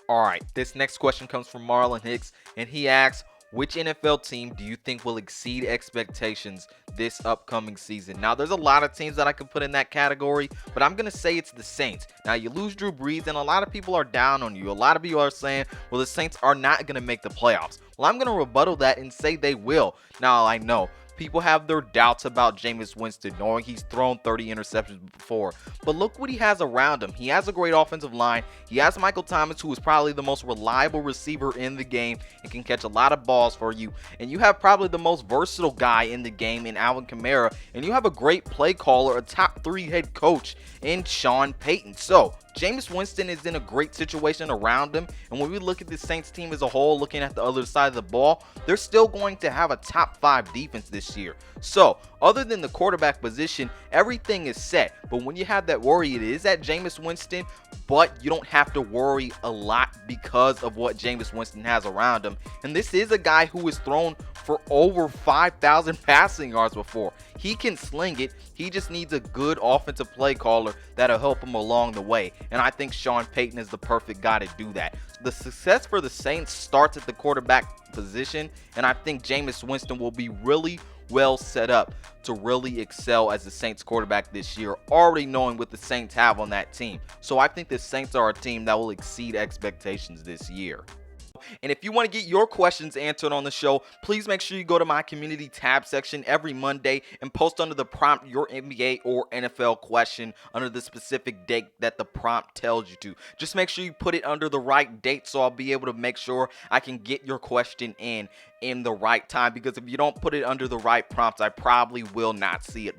All right, this next question comes from Marlon Hicks, and he asks, which NFL team do you think will exceed expectations this upcoming season? Now, there's a lot of teams that I could put in that category, but I'm going to say it's the Saints. Now, you lose Drew Brees, and a lot of people are down on you. A lot of people are saying, well, the Saints are not going to make the playoffs. Well, I'm going to rebuttal that and say they will. Now, I know people have their doubts about Jameis Winston, knowing he's thrown 30 interceptions before. But look what he has around him. He has a great offensive line. He has Michael Thomas, who is probably the most reliable receiver in the game and can catch a lot of balls for you. And you have probably the most versatile guy in the game in Alvin Kamara. And you have a great play caller, a top 3 head coach in Sean Payton. So, Jameis Winston is in a great situation around him, and when we look at the Saints team as a whole, looking at the other side of the ball, they're still going to have a top 5 defense this year. So, other than the quarterback position, everything is set. But when you have that worry, it is at Jameis Winston, but you don't have to worry a lot because of what Jameis Winston has around him. And this is a guy who has thrown for over 5,000 passing yards before. He can sling it. He just needs a good offensive play caller that'll help him along the way. And I think Sean Payton is the perfect guy to do that. The success for the Saints starts at the quarterback position, and I think Jameis Winston will be really well set up to really excel as the Saints quarterback this year, already knowing what the Saints have on that team. So I think the Saints are a team that will exceed expectations this year. And if you want to get your questions answered on the show, please make sure you go to my community tab section every Monday and post under the prompt your NBA or NFL question under the specific date that the prompt tells you to. Just make sure you put it under the right date so I'll be able to make sure I can get your question in the right time, because if you don't put it under the right prompts, I probably will not see it.